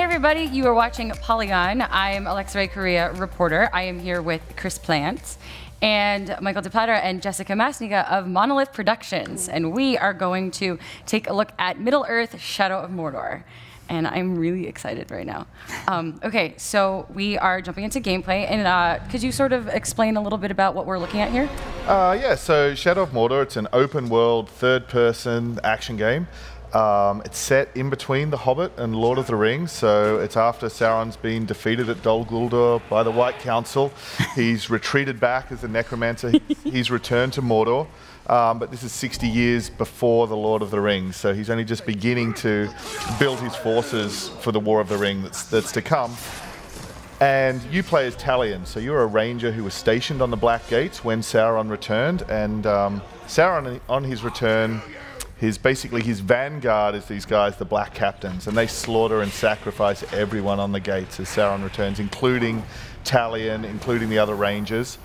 everybody, you are watching Polygon. I am Alexa Ray Correa, reporter. I am here with Chris Plant and Michael DePlatter and Jessica Masniga of Monolith Productions. And we are going to take a look at Middle-earth: Shadow of Mordor. And I'm really excited right now. Okay, so we are jumping into gameplay. And could you sort of explain a little bit about what we're looking at here? Yeah, so Shadow of Mordor, it's an open world, third-person action game. It's set in between The Hobbit and Lord of the Rings, so it's after Sauron's been defeated at Dol Guldur by the White Council. He's retreated back as a necromancer. He's returned to Mordor, but this is 60 years before the Lord of the Rings, so he's only just beginning to build his forces for the War of the Ring that's to come. And you play as Talion, so you're a ranger who was stationed on the Black Gates when Sauron returned, and Sauron, on his return, basically his vanguard is these guys, the Black Captains, and they slaughter and sacrifice everyone on the gates as Sauron returns, including Talion, including the other rangers.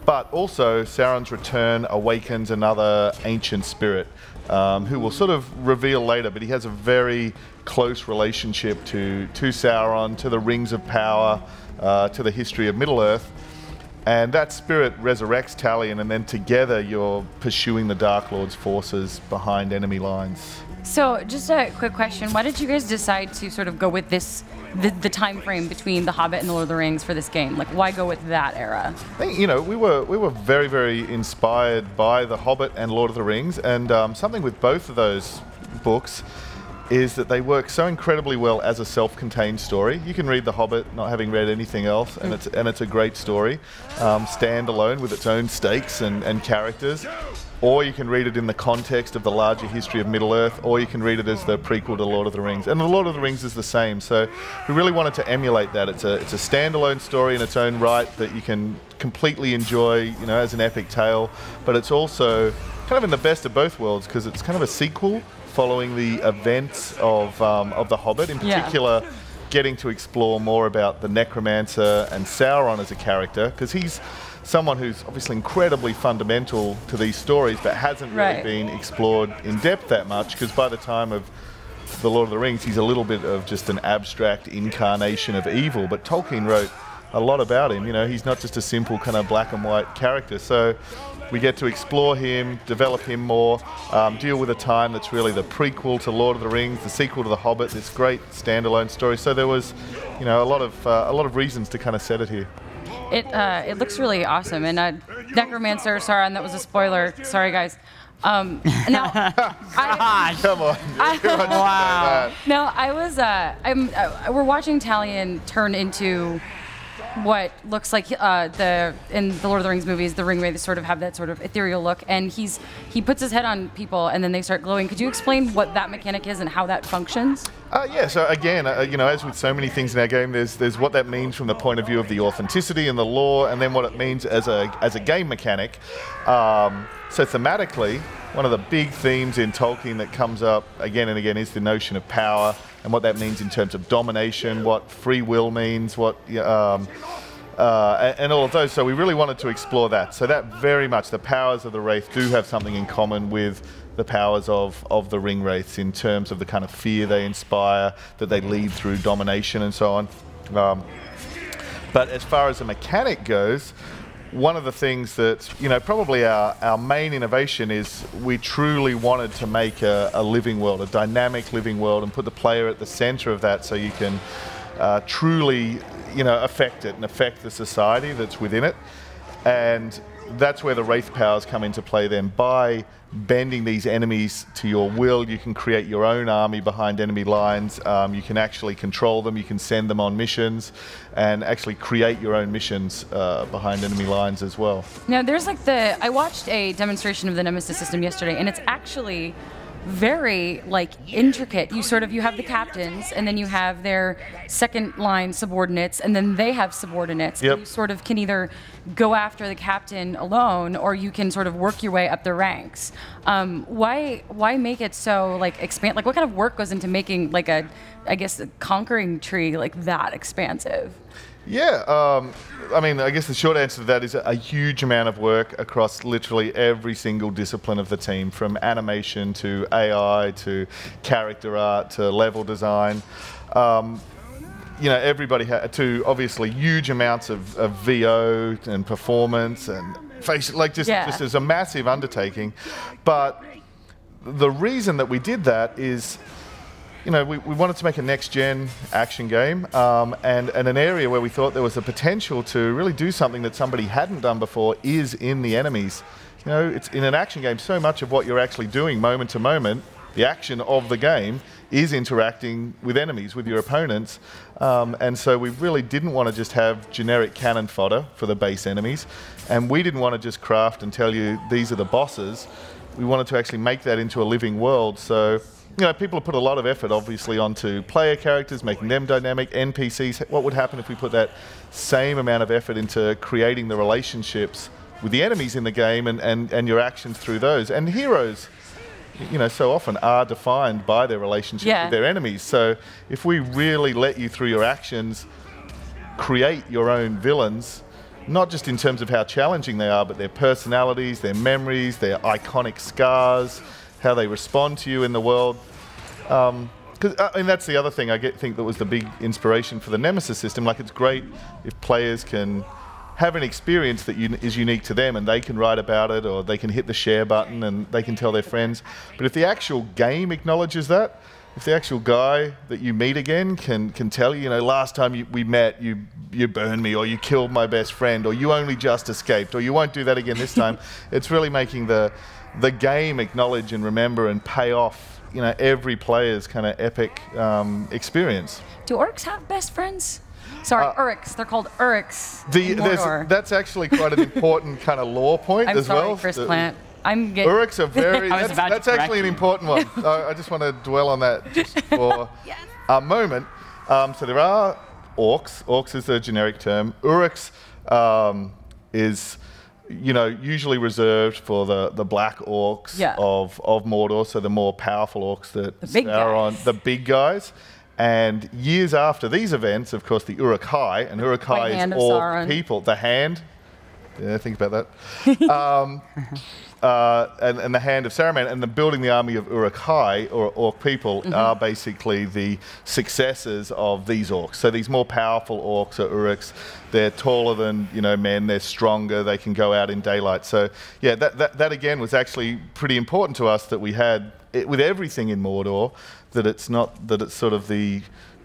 But also, Sauron's return awakens another ancient spirit, who will sort of reveal later, but he has a very close relationship to Sauron, to the Rings of Power, to the history of Middle-earth. And that spirit resurrects Talion, and then together you're pursuing the Dark Lord's forces behind enemy lines. So, just a quick question. Why did you guys decide to sort of go with this, the time frame between The Hobbit and The Lord of the Rings for this game? Like, why go with that era? I think, you know, we were very, very inspired by The Hobbit and Lord of the Rings, and something with both of those books is that they work so incredibly well as a self-contained story. You can read The Hobbit not having read anything else, and it's a great story, standalone with its own stakes and characters. Or you can read it in the context of the larger history of Middle-earth, or you can read it as the prequel to Lord of the Rings. And The Lord of the Rings is the same, so we really wanted to emulate that. It's a standalone story in its own right that you can completely enjoy, you know, as an epic tale, but it's also kind of in the best of both worlds, because it's kind of a sequel following the events of The Hobbit, in particular getting to explore more about the necromancer and Sauron as a character, because he's someone who's obviously incredibly fundamental to these stories, but hasn't really been explored in depth that much, because by the time of The Lord of the Rings, he's a little bit of just an abstract incarnation of evil, but Tolkien wrote a lot about him. You know, he's not just a simple kind of black and white character, so we get to explore him, develop him more, deal with a time that's really the prequel to Lord of the Rings, the sequel to The Hobbit, this great standalone story. So there was, you know, a lot of reasons to kind of set it here. It looks really awesome. And Necromancer, Sauron, that was a spoiler. Sorry, guys. Now, come on. Wow. No, I was. We're watching Talion turn into what looks like in the Lord of the Rings movies, the Ring Wraith sort of have that sort of ethereal look, and he puts his head on people and then they start glowing. Could you explain what that mechanic is and how that functions? Yeah, so again, you know, as with so many things in our game, there's what that means from the point of view of the authenticity and the lore, and then what it means as a game mechanic. So thematically, one of the big themes in Tolkien that comes up again and again is the notion of power and what that means in terms of domination, what free will means, what and all of those. So we really wanted to explore that. So that very much, the powers of the Wraith do have something in common with the powers of the Ring Wraiths in terms of the kind of fear they inspire, that they lead through domination and so on. But as far as the mechanic goes, one of the things that, you know, probably our main innovation is we truly wanted to make a living world, a dynamic living world, and put the player at the center of that so you can truly, you know, affect it and affect the society that's within it. And that's where the Wraith powers come into play then. By bending these enemies to your will, you can create your own army behind enemy lines. You can actually control them, you can send them on missions, and actually create your own missions behind enemy lines as well. Now, there's like I watched a demonstration of the Nemesis System yesterday, and it's actually very like intricate. You have the captains, and then you have their second line subordinates, and then they have subordinates. Yep. And you sort of can either go after the captain alone, or you can sort of work your way up the ranks. Why make it so like expand? Like, what kind of work goes into making like a conquering tree like that expansive? Yeah, I mean, I guess the short answer to that is a huge amount of work across literally every single discipline of the team, from animation to AI to character art to level design. you know, everybody had to obviously huge amounts of VO and performance and face, like just as a massive undertaking. But the reason that we did that is, you know, we wanted to make a next-gen action game, and an area where we thought there was the potential to really do something that somebody hadn't done before is in the enemies. You know, it's in an action game, so much of what you're actually doing moment to moment, the action of the game, is interacting with enemies, with your opponents. And so we really didn't want to just have generic cannon fodder for the base enemies. And we didn't want to just craft and tell you these are the bosses. We wanted to actually make that into a living world. So, you know, people have put a lot of effort, obviously, onto player characters, making them dynamic, NPCs. What would happen if we put that same amount of effort into creating the relationships with the enemies in the game and your actions through those? And heroes, you know, so often are defined by their relationship with their enemies. So if we really let you through your actions create your own villains, not just in terms of how challenging they are, but their personalities, their memories, their iconic scars, how they respond to you in the world. Because I mean, that's the other thing I think that was the big inspiration for the Nemesis system. Like, it's great if players can have an experience that is unique to them and they can write about it, or they can hit the share button and they can tell their friends. But if the actual game acknowledges that, if the actual guy that you meet again can tell you, you know, last time we met, you burned me, or you killed my best friend, or you only just escaped, or you won't do that again this time, it's really making the game acknowledge and remember and pay off, you know, every player's kind of epic experience. Do orcs have best friends? Sorry, Uruks. They're called Uruks in Mordor. That's actually quite an important kind of lore point as well. I'm sorry, Chris Plant. I'm getting... Uruks are very... that's actually an important one. I just want to dwell on that just for a moment. So there are orcs. Orcs is a generic term. Uruks is, you know, usually reserved for the black orcs of Mordor, so the more powerful orcs that Sauron, the big guys. And years after these events, of course, the Uruk-hai, and Uruk-hai is all people. The hand, think about that. And the hand of Saruman, and building the army of Uruk-hai, or orc people, are basically the successors of these orcs. So these more powerful orcs are Uruks. They're taller than, you know, men. They're stronger. They can go out in daylight. So yeah, that again was actually pretty important to us, that we had it with everything in Mordor, that it's sort of the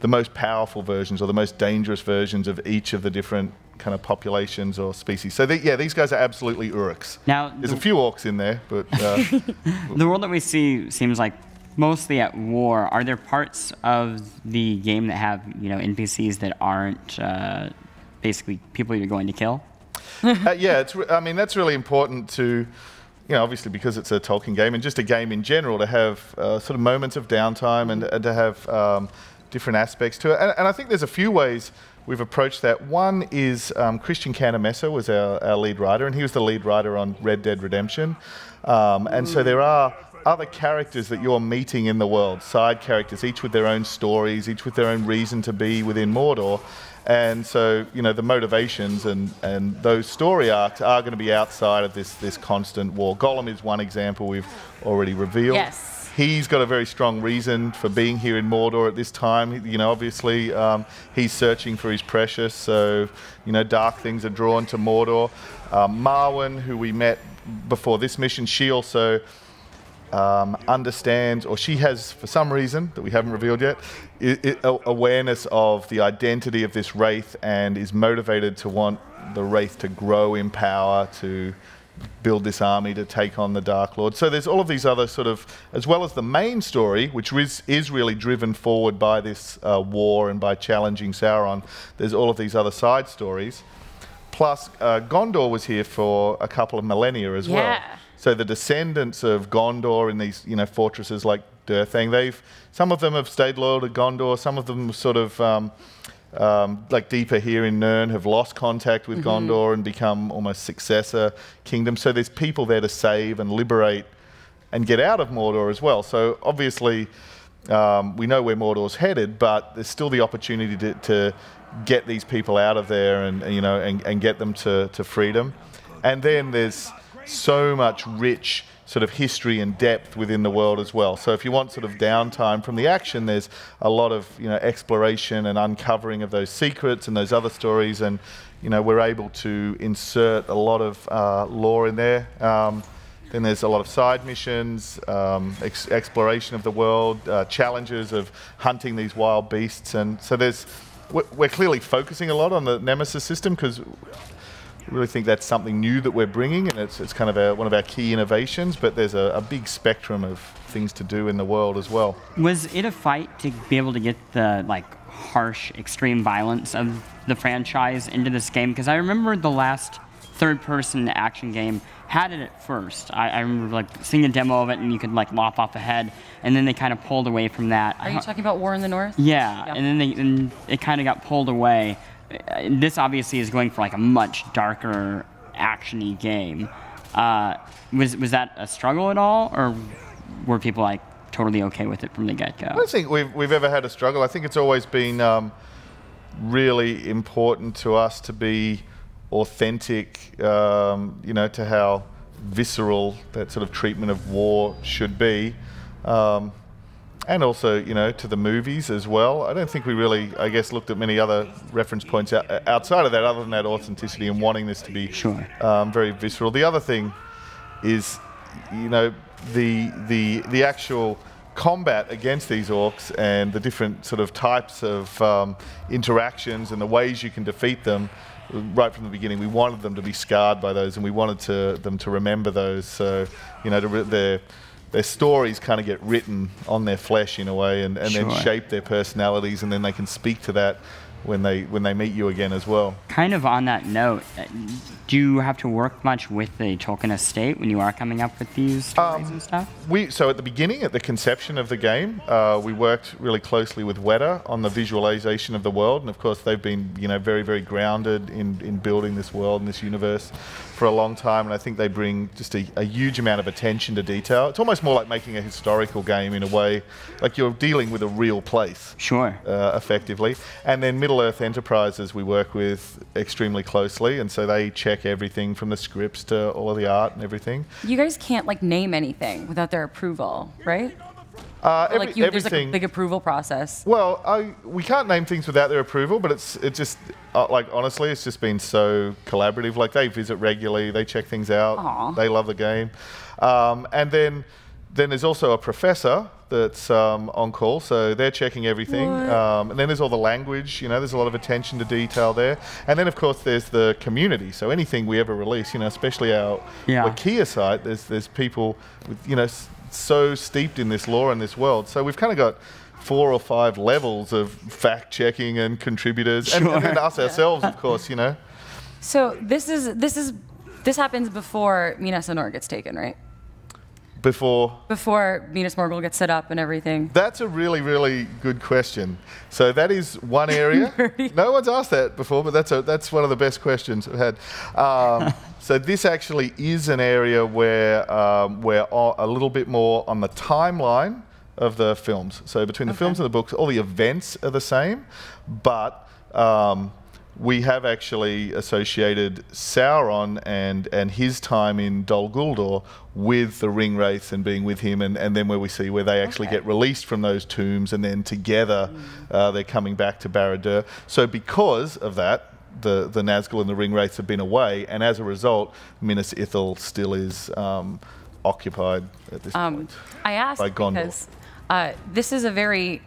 most powerful versions or the most dangerous versions of each of the different kind of populations or species. So these guys are absolutely Uruks. Now, there's a few orcs in there, but the world that we see seems like mostly at war. Are there parts of the game that have, you know, NPCs that aren't basically people you're going to kill? Yeah, I mean, that's really important to, you know, obviously because it's a Tolkien game and just a game in general, to have sort of moments of downtime and to have different aspects to it. And I think there's a few ways we've approached that. One is Christian Cantamessa was our lead writer, and he was the lead writer on Red Dead Redemption. And so there are other characters that you're meeting in the world, side characters, each with their own stories, each with their own reason to be within Mordor. And so, you know, the motivations and those story arcs are going to be outside of this constant war. Gollum is one example we've already revealed. Yes. He's got a very strong reason for being here in Mordor at this time. You know, obviously, he's searching for his precious, so, you know, dark things are drawn to Mordor. Marwen, who we met before this mission, she also understands, or she has, for some reason that we haven't revealed yet, awareness of the identity of this Wraith, and is motivated to want the Wraith to grow in power, to build this army to take on the Dark Lord. So there's all of these other sort of, as well as the main story, which is really driven forward by this war and by challenging Sauron, there's all of these other side stories. Plus, Gondor was here for a couple of millennia as well. So the descendants of Gondor in these, you know, fortresses like Durthang, some of them have stayed loyal to Gondor, some of them sort of, like deeper here in Nirn, have lost contact with Gondor and become almost successor kingdoms. So there's people there to save and liberate and get out of Mordor as well. So obviously, we know where Mordor's headed, but there's still the opportunity to get these people out of there and, you know, and get them to freedom. And then there's so much rich sort of history and depth within the world as well. So if you want sort of downtime from the action, there's a lot of exploration and uncovering of those secrets and those other stories, and we're able to insert a lot of lore in there. Then there's a lot of side missions, exploration of the world, challenges of hunting these wild beasts, and so we're clearly focusing a lot on the Nemesis system because we really think that's something new that we're bringing, and it's kind of one of our key innovations, but there's a big spectrum of things to do in the world as well. Was it a fight to be able to get the harsh, extreme violence of the franchise into this game? Because I remember the last third-person action game had it at first. I remember seeing a demo of it, and you could lop off a head, and then they kind of pulled away from that. Are you talking about War in the North? Yeah. And then it kind of got pulled away. This obviously is going for a much darker, action-y game. Was that a struggle at all, or were people totally okay with it from the get-go? I don't think we've ever had a struggle. I think it's always been really important to us to be authentic, to how visceral that sort of treatment of war should be. And also, to the movies as well. I don't think we really, looked at many other reference points outside of that, other than that authenticity and wanting this to be very visceral. The other thing is, the actual combat against these orcs and the different sort of types of interactions and the ways you can defeat them. Right from the beginning, we wanted them to be scarred by those, and we wanted them to remember those. So, their stories kind of get written on their flesh in a way, and then shape their personalities, and then they can speak to that when they meet you again as well. Kind of on that note, do you have to work much with the Tolkien estate when you are coming up with these stories and stuff? So at the beginning, at the conception of the game, we worked really closely with Weta on the visualization of the world, and of course they've been very, very grounded in building this world and this universe for a long time, and I think they bring just a huge amount of attention to detail. It's almost more like making a historical game in a way, like you're dealing with a real place. Effectively. And then Middle-earth Enterprises we work with extremely closely, and so they check everything from the scripts to all of the art and everything. You guys can't name anything without their approval, right? There's a big approval process. Well, we can't name things without their approval, but it's just honestly, it's just been so collaborative. They visit regularly, they check things out. Aww. They love the game, and then there's also a professor that's on call, so they're checking everything. And then there's all the language. There's a lot of attention to detail there. And then of course there's the community. So anything we ever release, especially our Wikia site, there's people with so steeped in this lore and this world. So we've kind of got 4 or 5 levels of fact checking and contributors, and then us ourselves, of course. So this happens before Minas Morgul gets taken, right? Before Minas Morgul gets set up and everything? That's a really, really good question. So that is one area. No one's asked that before, but that's one of the best questions I've had. So this actually is an area where we're a little bit more on the timeline of the films. So between the films and the books, all the events are the same, but we have actually associated Sauron and his time in Dol Guldur with the Ring Wraith and being with him, and then where we see where they actually get released from those tombs, and then together they're coming back to Barad-dûr. So because of that, the Nazgul and the Ring Wraiths have been away, and as a result, Minas Ithil still is occupied at this point. I asked by Gondor. Because this is a very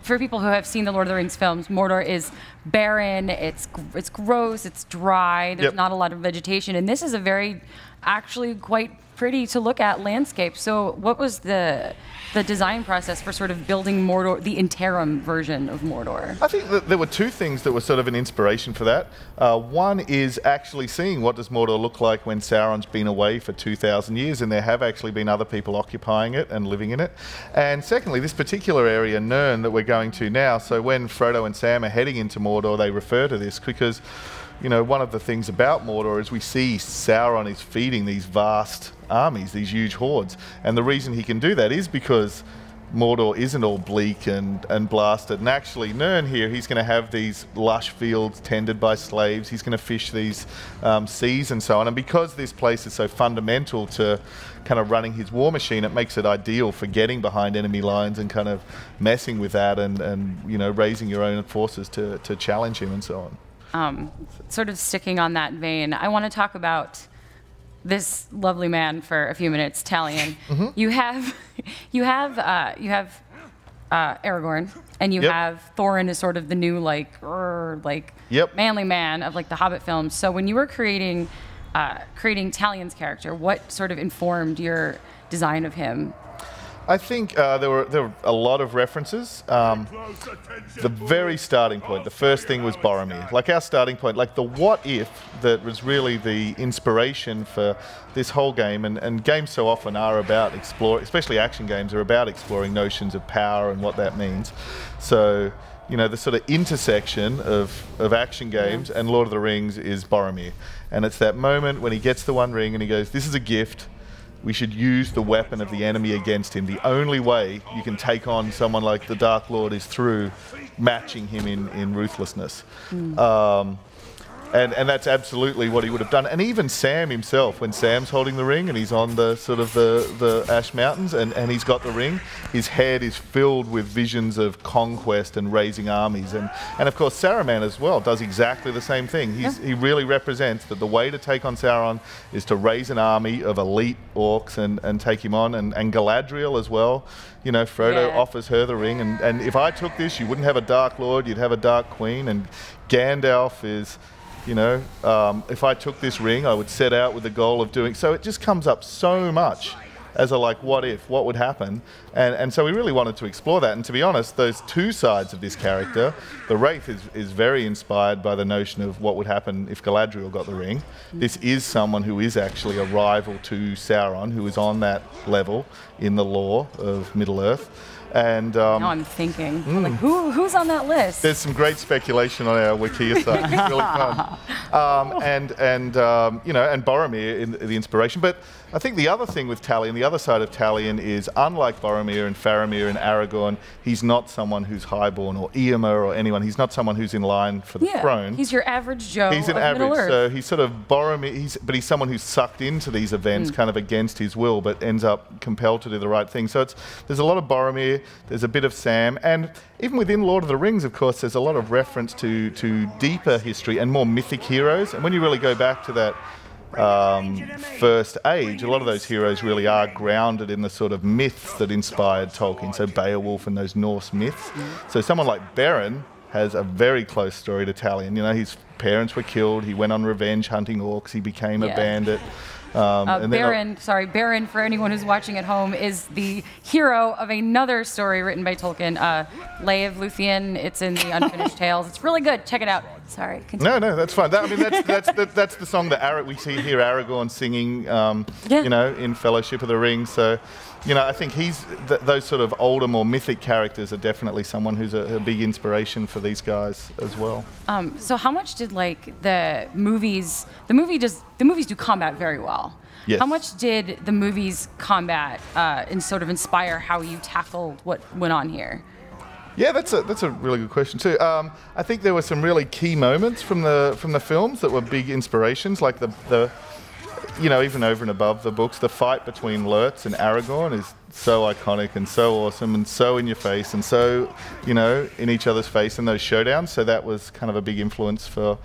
for people who have seen the Lord of the Rings films, Mordor is barren, it's gross, it's dry, there's not a lot of vegetation, and this is a very, actually quite pretty to look at landscape. So what was the design process for sort of building Mordor, the interim version of Mordor? I think that there were 2 things that were sort of an inspiration for that. One is actually seeing what does Mordor look like when Sauron's been away for 2,000 years, and there have actually been other people occupying it and living in it. And secondly, this particular area, Nirn, that we're going to now, so when Frodo and Sam are heading into Mordor, they refer to this because one of the things about Mordor is we see Sauron is feeding these vast armies, these huge hordes. And the reason he can do that is because Mordor isn't all bleak and blasted. And actually, Nirn here, he's going to have these lush fields tended by slaves. He's going to fish these seas and so on. And because this place is so fundamental to kind of running his war machine, it makes it ideal for getting behind enemy lines and kind of messing with that and you know, raising your own forces to challenge him and so on. Sort of sticking on that vein, I want to talk about this lovely man for a few minutes, Talion. You have Aragorn, and you have Thorin as sort of the new manly man of like the Hobbit films. So when you were creating Talion's character, what sort of informed your design of him? I think there were a lot of references. The very starting point, the first thing was Boromir. Like our starting point, like the what if that was really the inspiration for this whole game. And games so often are about exploring, especially action games, are about exploring notions of power and what that means. So, you know, the sort of intersection of action games and Lord of the Rings is Boromir. And it's that moment when he gets the One Ring and he goes, this is a gift. We should use the weapon of the enemy against him. The only way you can take on someone like the Dark Lord is through matching him in ruthlessness. And that's absolutely what he would have done. And even Sam himself, when Sam's holding the ring and he's on the sort of the Ash Mountains and he's got the ring, his head is filled with visions of conquest and raising armies. And of course, Saruman as well does exactly the same thing. He really represents that the way to take on Sauron is to raise an army of elite orcs and take him on. And Galadriel as well. You know, Frodo offers her the ring. And if I took this, you wouldn't have a Dark Lord, you'd have a Dark Queen. And Gandalf is... You know, if I took this ring, I would set out with the goal of doing... So it just comes up so much as a like, what if, what would happen? And so we really wanted to explore that. And to be honest, those two sides of this character, the Wraith is very inspired by the notion of what would happen if Galadriel got the ring. This is someone who is actually a rival to Sauron, who is on that level in the lore of Middle-earth. And now I'm thinking, like, who's on that list? There's some great speculation on our Wikia site. It's really fun. You know, and Boromir in the inspiration. But I think the other thing with Talion, the other side of Talion is, unlike Boromir and Faramir and Aragorn, he's not someone who's highborn or Eomer or anyone. He's not someone who's in line for the throne. He's your average Joe. He's an average, so he's sort of Boromir. But he's someone who's sucked into these events, kind of against his will, but ends up compelled to do the right thing. So there's a lot of Boromir. There's a bit of Sam, and even within Lord of the Rings, of course, there's a lot of reference to deeper history and more mythic heroes. And when you really go back to that first age, a lot of those heroes really are grounded in the sort of myths that inspired Tolkien, so Beowulf and those Norse myths. So someone like Beren has a very close story to Talion. You know, his parents were killed, he went on revenge hunting orcs, he became a bandit. Beren, for anyone who's watching at home, is the hero of another story written by Tolkien, Lay of Luthien. It's in the Unfinished Tales. It's really good. Check it out. Sorry. Continue. No, that's fine. That's the song that we see here Aragorn singing, you know, in Fellowship of the Ring. So, you know, I think those sort of older, more mythic characters are definitely someone who's a big inspiration for these guys as well. So how much did like the movies do combat very well? Yes. How much did the movies combat and sort of inspire how you tackled what went on here? Yeah, that's a really good question too. I think there were some really key moments from the films that were big inspirations, like the you know, even over and above the books, the fight between Lurtz and Aragorn is so iconic and so awesome and so in your face and so, you know, in each other's face in those showdowns. So that was kind of a big influence for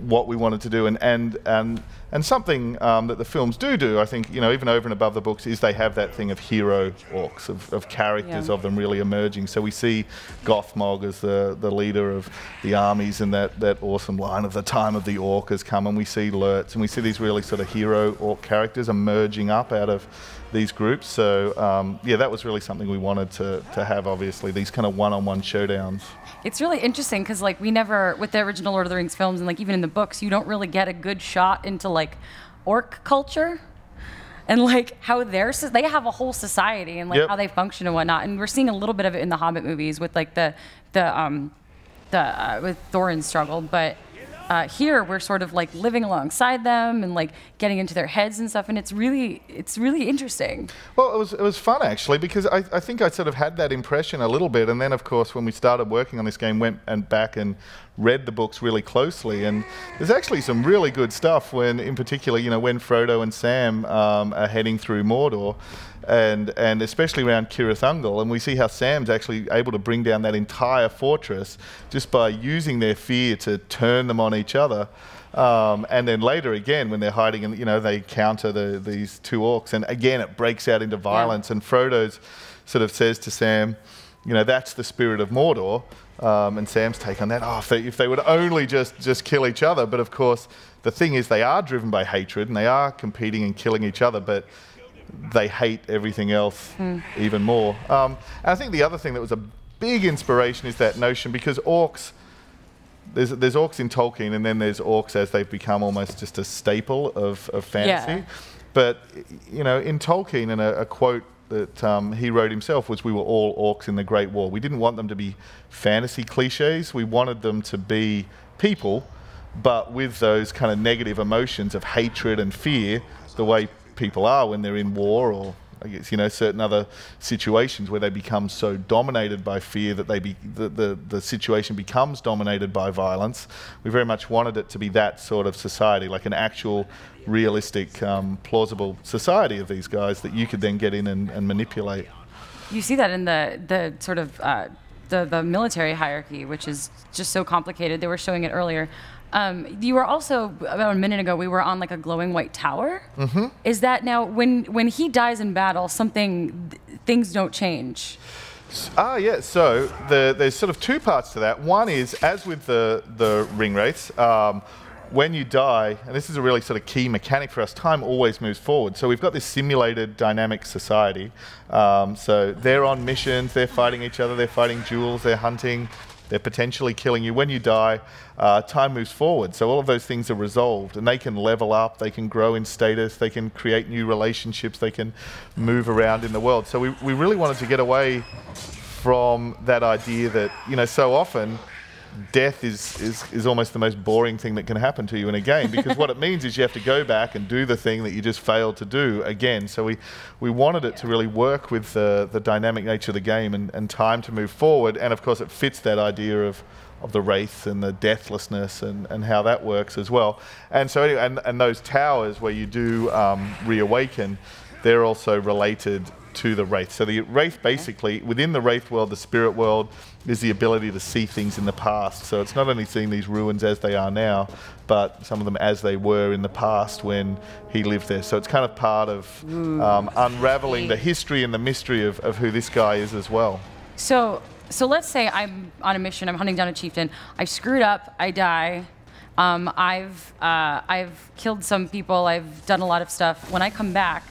what we wanted to do, and something that the films do, I think, you know, even over and above the books, is they have that thing of hero orcs, of characters of them really emerging. So we see Gothmog as the leader of the armies, and that awesome line of the time of the orc has come, and we see Lurtz, and we see these really sort of hero orc characters emerging up out of these groups. So yeah, that was really something we wanted to have, obviously, these kind of one-on-one showdowns. It's really interesting because, like, we never, with the original Lord of the Rings films and, like, even in the books, you don't really get a good shot into, like, orc culture and, like, how they have a whole society and, like, how they function and whatnot. And we're seeing a little bit of it in the Hobbit movies with, like, with Thorin's struggle. But here we're sort of like living alongside them and like getting into their heads and stuff, and it's really interesting. Well, it was fun actually, because I think I sort of had that impression a little bit, and then of course when we started working on this game, went back and read the books really closely, and there's actually some really good stuff when, in particular, you know, when Frodo and Sam are heading through Mordor, and especially around Cirith Ungol, and we see how Sam's actually able to bring down that entire fortress just by using their fear to turn them on each other. And then later again, when they're hiding, and you know, they counter these two orcs, and again it breaks out into violence. And Frodo's sort of says to Sam, you know, that's the spirit of Mordor. And Sam's take on that, oh, if they would only just kill each other. But of course, the thing is, they are driven by hatred, and they are competing and killing each other, but they hate everything else even more. And I think the other thing that was a big inspiration is that notion, because orcs, there's orcs in Tolkien, and then there's orcs as they've become almost just a staple of fantasy. Yeah. But, you know, in Tolkien, and a quote that he wrote himself was, we were all orcs in the Great War. We didn't want them to be fantasy cliches. We wanted them to be people, but with those kind of negative emotions of hatred and fear, the way people are when they're in war, or I guess, you know, certain other situations where they become so dominated by fear that the situation becomes dominated by violence. We very much wanted it to be that sort of society, like an actual realistic, plausible society of these guys that you could then get in and manipulate. You see that in the sort of the military hierarchy, which is just so complicated. They were showing it earlier. You were also, about a minute ago, we were on like a glowing white tower. Mm-hmm. Is that now, when he dies in battle, things don't change? Yeah, so there's sort of two parts to that. One is, as with the ring wraiths, when you die, and this is a really sort of key mechanic for us, time always moves forward. So we've got this simulated dynamic society. So they're on missions, they're fighting each other, they're fighting duels, they're hunting, they're potentially killing you. When you die, time moves forward. So all of those things are resolved, and they can level up, they can grow in status, they can create new relationships, they can move around in the world. So we really wanted to get away from that idea that, you know, so often death is almost the most boring thing that can happen to you in a game, because what it means is you have to go back and do the thing that you just failed to do again. So we wanted it to really work with the dynamic nature of the game and time to move forward, and of course it fits that idea of the Wraith and the deathlessness and how that works as well. And so anyway, and those towers where you do reawaken, they're also related to the Wraith. So the Wraith, basically, within the Wraith world, the spirit world, is the ability to see things in the past. So it's not only seeing these ruins as they are now, but some of them as they were in the past when he lived there. So it's kind of part of unraveling the history and the mystery of who this guy is as well. So let's say I'm on a mission, I'm hunting down a chieftain, I screwed up, I die, I've killed some people, I've done a lot of stuff. When I come back,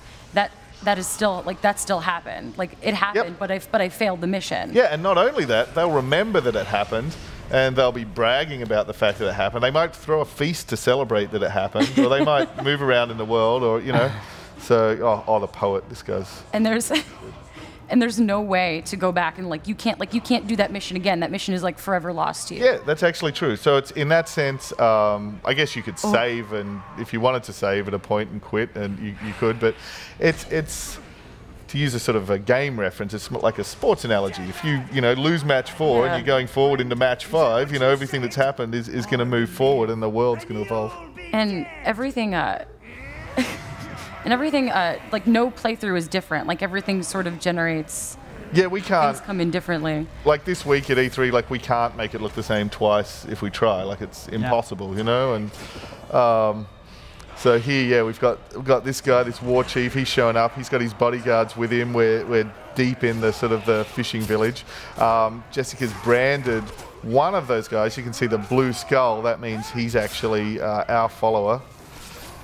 that is still, like, that still happened. Like, it happened, yep. but I failed the mission. Yeah, and not only that, they'll remember that it happened, and they'll be bragging about the fact that it happened. They might throw a feast to celebrate that it happened, or they might move around in the world, or, you know. So, oh, the poet, this guy's... And there's no way to go back and, like, you can't do that mission again. That mission is, like, forever lost to you. Yeah, that's actually true. So it's, in that sense, I guess you could save, and if you wanted to save at a point and quit, and you could, but it's to use a sort of a game reference, it's like a sports analogy. If you know, lose match 4 and you're going forward into match 5, you know, everything that's happened is going to move forward, and the world's going to evolve. And everything... And everything, like, no playthrough is different. Like, everything sort of generates... Yeah, we can't... Things come in differently. Like, this week at E3, like, we can't make it look the same twice if we try. Like, it's impossible, you know? And so here, yeah, we've got this guy, this war chief. He's showing up. He's got his bodyguards with him. We're deep in the sort of the fishing village. Jessica's branded one of those guys. You can see the blue skull. That means he's actually our follower.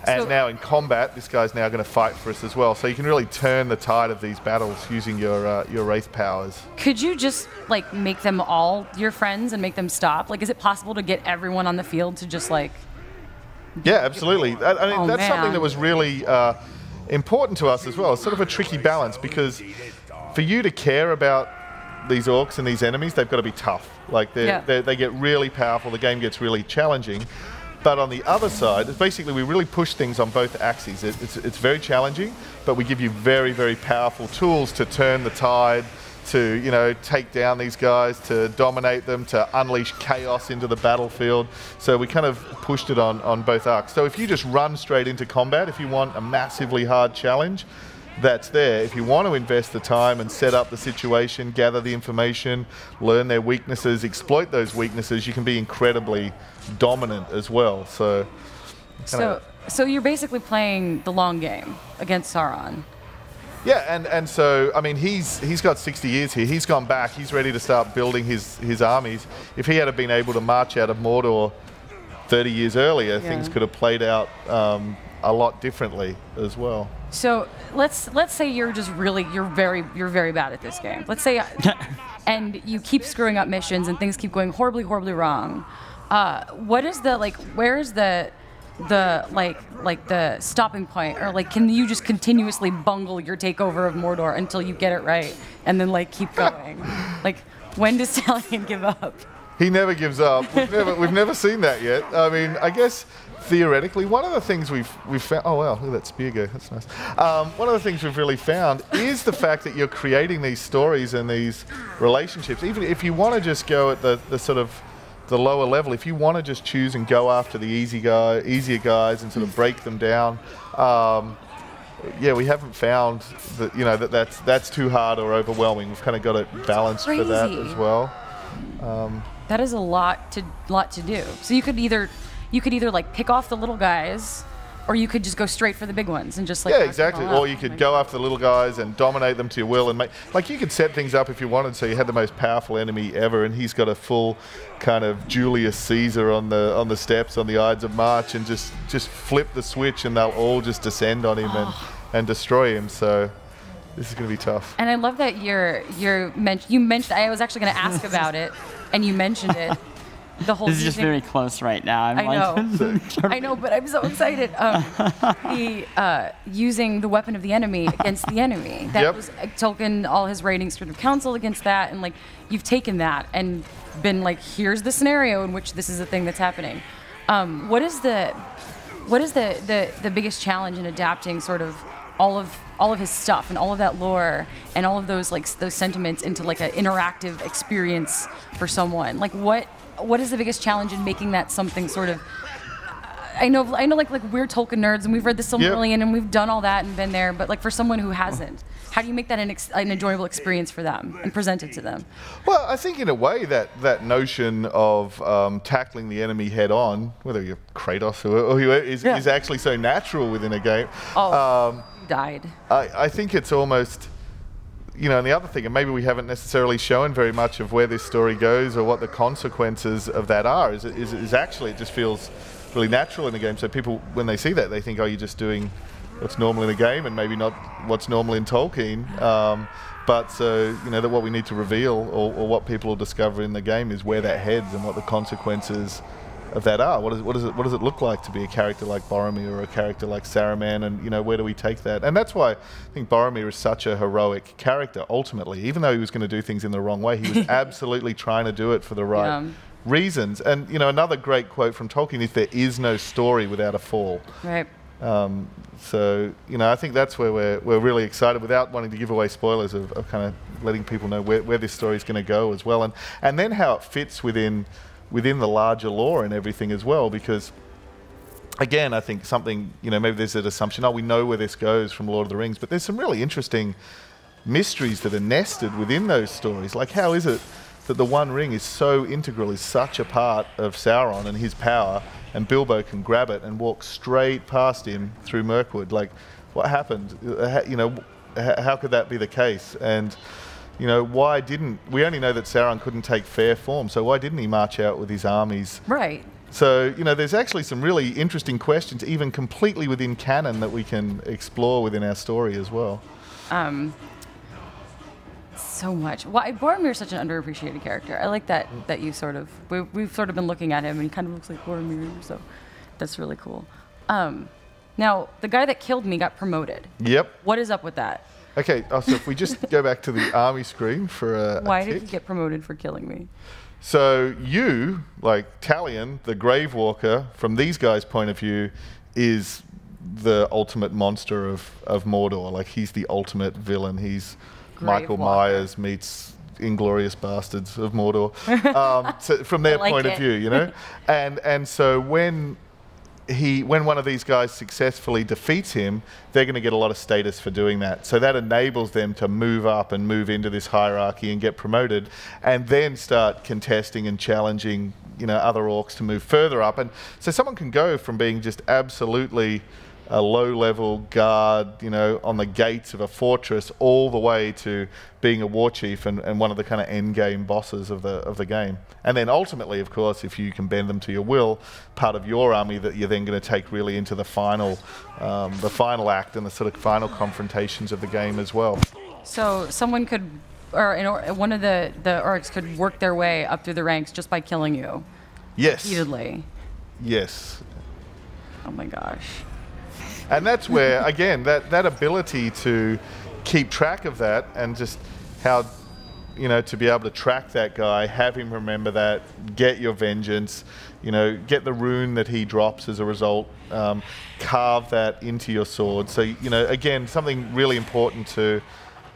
And now in combat, this guy's now going to fight for us as well. So you can really turn the tide of these battles using your Wraith powers. Could you just, like, make them all your friends and make them stop? Like, is it possible to get everyone on the field to just, like... Yeah, absolutely. I mean, that's something that was really important to us as well. It's sort of a tricky balance, because for you to care about these orcs and these enemies, they've got to be tough. Like, they get really powerful. The game gets really challenging. But on the other side, it's basically we really push things on both axes. It's very challenging, but we give you very, very powerful tools to turn the tide, to take down these guys, to dominate them, to unleash chaos into the battlefield. So we kind of pushed it on both arcs. So if you just run straight into combat, if you want a massively hard challenge, that's there. If you want to invest the time and set up the situation, gather the information, learn their weaknesses, exploit those weaknesses, you can be incredibly dominant as well. So you're basically playing the long game against Sauron. Yeah, and so, I mean, he's got 60 years here. He's gone back. He's ready to start building his armies. If he had been able to march out of Mordor 30 years earlier, things could have played out a lot differently as well. So let's say you're very bad at this game. Let's say, and you keep screwing up missions and things keep going horribly wrong. What is where's the stopping point, or can you just continuously bungle your takeover of Mordor until you get it right and then keep going? When does Talion give up? He never gives up. We've never seen that yet. I mean, I guess theoretically, one of the things we've found. Oh wow, look at that spear go. That's nice. One of the things we've really found is the fact that you're creating these stories and these relationships. Even if you want to just go at the sort of the lower level, if you want to just choose and go after the easier guys and sort of break them down, we haven't found that that's too hard or overwhelming. We've kind of got it balanced for that as well. That is a lot to do. So you could either pick off the little guys, or you could just go straight for the big ones and just exactly. Or you could go after the little guys and dominate them to your will, and you could set things up if you wanted. So you had the most powerful enemy ever, and he's got a full kind of Julius Caesar on the steps on the Ides of March, and just flip the switch, and they'll all just descend on him and destroy him. So this is going to be tough. And I love that you mentioned. I was actually going to ask about it, and you mentioned it. The whole this is just very close right now. I know, but I'm so excited. Using the weapon of the enemy against the enemy. That was Tolkien, all his writings sort of counsel against that, and you've taken that and been here's the scenario in which this is the thing that's happening. What is the biggest challenge in adapting sort of all of his stuff and all of that lore and all of those those sentiments into an interactive experience for someone? What is the biggest challenge in making that something sort of? I know, we're Tolkien nerds and we've read the Silmarillion and we've done all that and been there, but for someone who hasn't, how do you make that an enjoyable experience for them and present it to them? Well, I think in a way that notion of tackling the enemy head on, whether you're Kratos or whoever, is actually so natural within a game. Died. I think it's almost. And the other thing, and maybe we haven't necessarily shown very much of where this story goes or what the consequences of that are, is actually it just feels really natural in the game. So people, when they see that, they think, oh, you're just doing what's normal in a game and maybe not what's normal in Tolkien. But so, that what we need to reveal or what people will discover in the game is where that heads and what the consequences of that are. What does it look like to be a character like Boromir or a character like Saruman, and where do we take that? And that's why I think Boromir is such a heroic character ultimately. Even though he was going to do things in the wrong way, he was absolutely trying to do it for the right reasons. And another great quote from Tolkien is, "There is no story without a fall." Right. So I think that's where we're really excited, without wanting to give away spoilers, of kind of letting people know where this story is going to go as well, and then how it fits within the larger lore and everything as well, because again, I think something, maybe there's an assumption, we know where this goes from Lord of the Rings, but there's some really interesting mysteries that are nested within those stories. Like, how is it that the One Ring is so integral, is such a part of Sauron and his power, and Bilbo can grab it and walk straight past him through Mirkwood? What happened? How could that be the case? And why didn't we only know that Sauron couldn't take fair form, so why didn't he march out with his armies? Right. So, there's actually some really interesting questions, even completely within canon, that we can explore within our story as well. So much. Boromir is such an underappreciated character. I like that you sort of, we've sort of been looking at him and he kind of looks like Boromir, so that's really cool. Now, the guy that killed me got promoted. Yep. What is up with that? Okay, so if we just go back to the army screen for a Why did he get promoted for killing me? So you, like Talion, the Grave Walker, from these guys' point of view, is the ultimate monster of Mordor. Like, he's the ultimate villain. He's Michael Myers meets Inglorious Bastards of Mordor. So from their point of view, you know? And so when one of these guys successfully defeats him, they're going to get a lot of status for doing that. So that enables them to move up and move into this hierarchy and get promoted, and then start contesting and challenging, you know, other orcs to move further up. And so someone can go from being just absolutely a low-level guard, you know, on the gates of a fortress, all the way to being a war chief and one of the kind of end-game bosses of the game. And then ultimately, of course, if you can bend them to your will, part of your army that you're then going to take really into the final act and the sort of final confrontations of the game as well. So someone could, one of the orcs could work their way up through the ranks just by killing you. Yes. Repeatedly. Yes. Oh my gosh. And that's where, again, that ability to keep track of that, and just how, you know, to be able to track that guy, have him remember that, get your vengeance, you know, get the rune that he drops as a result, carve that into your sword. So, you know, again, something really important to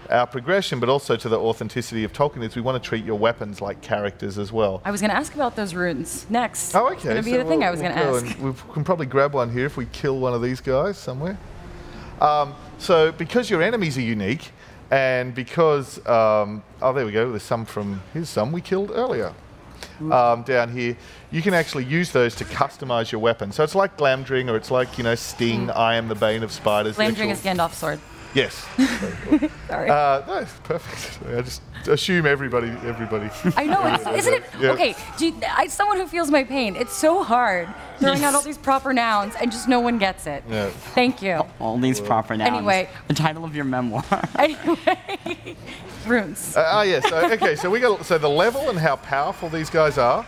our progression, but also to the authenticity of Tolkien, is we want to treat your weapons like characters as well. I was going to ask about those runes next. Oh, okay. It's going to be the thing I was going to ask. We can probably grab one here if we kill one of these guys somewhere. So because your enemies are unique, and because, oh, there we go, there's here's some we killed earlier. Down here, you can actually use those to customize your weapon. So it's like Glamdring, or it's like, you know, Sting, I am the bane of spiders. Glamdring is Gandalf's sword. Yes. Sorry. No, perfect. I just assume everybody. I know, isn't it? Yeah. Okay, someone who feels my pain, it's so hard throwing out all these proper nouns and just no one gets it. Yeah. Thank you. All these proper nouns. Anyway. The title of your memoir. Anyway, runes. Yes. Okay. So the level and how powerful these guys are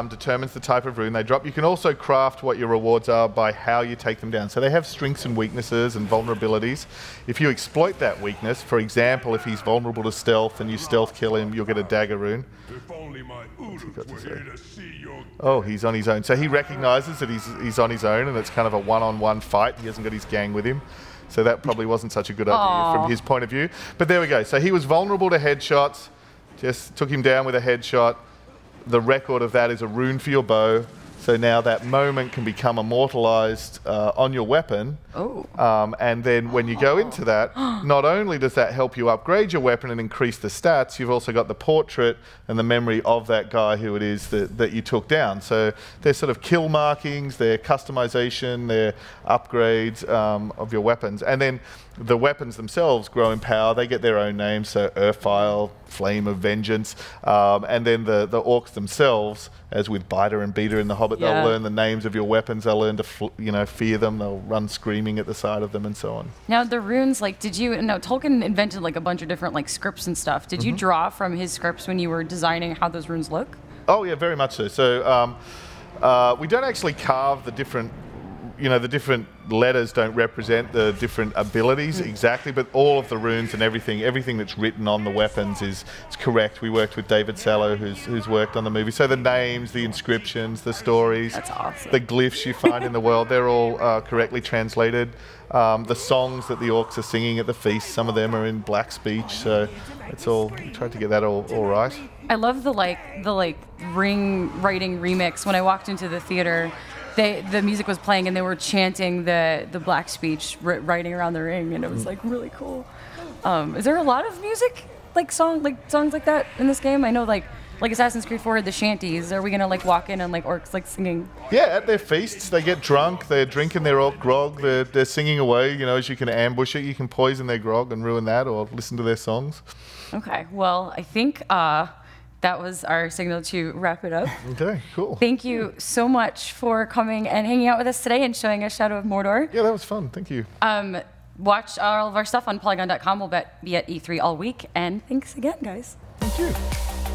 determines the type of rune they drop. You can also craft what your rewards are by how you take them down. So they have strengths and weaknesses and vulnerabilities. If you exploit that weakness, for example, if he's vulnerable to stealth and you stealth kill him, you'll get a dagger rune. If only my Uduk were here to see your... Oh, he's on his own. So he recognizes that he's on his own, and it's kind of a one-on-one fight. He hasn't got his gang with him. So that probably wasn't such a good idea from his point of view. But there we go. So he was vulnerable to headshots. Just took him down with a headshot. The record of that is a rune for your bow. So now that moment can become immortalized on your weapon. Oh. And then when you go into that, not only does that help you upgrade your weapon and increase the stats, you've also got the portrait and the memory of that guy who it is that you took down. So they're sort of kill markings, they're customization, they're upgrades of your weapons. And then the weapons themselves grow in power. They get their own names, so Urfile, Flame of Vengeance. And then the orcs themselves, as with Biter and Beater in The Hobbit, they'll learn the names of your weapons. They'll learn to fear them. They'll run screaming at the side of them and so on. Now the runes, like, Tolkien invented like a bunch of different like scripts and stuff. Did you draw from his scripts when you were designing how those runes look? Oh yeah, very much so. So we don't actually carve the different, the different letters don't represent the different abilities exactly, but all of the runes and everything that's written on the weapons is correct. We worked with David Sallow, who's worked on the movie. So the names, the inscriptions, the stories, that's awesome. The glyphs you find in the world, they're all correctly translated. The songs that the orcs are singing at the feast, some of them are in black speech, so it's all, we tried to get that all right. I love the ring writing remix. When I walked into the theater, the music was playing and they were chanting the black speech writing around the ring, and it was like really cool. Is there a lot of music songs like that in this game? I know like Assassin's Creed 4 had the shanties. Are we gonna walk in and orcs singing? Yeah, at their feasts they get drunk, they're drinking their orc grog, they're singing away. As you can ambush it, you can poison their grog and ruin that, or listen to their songs. Okay, well I think that was our signal to wrap it up. Okay, cool. Thank you so much for coming and hanging out with us today and showing us Shadow of Mordor. Yeah, that was fun. Thank you. Watch all of our stuff on Polygon.com. We'll be at E3 all week. And thanks again, guys. Thank you.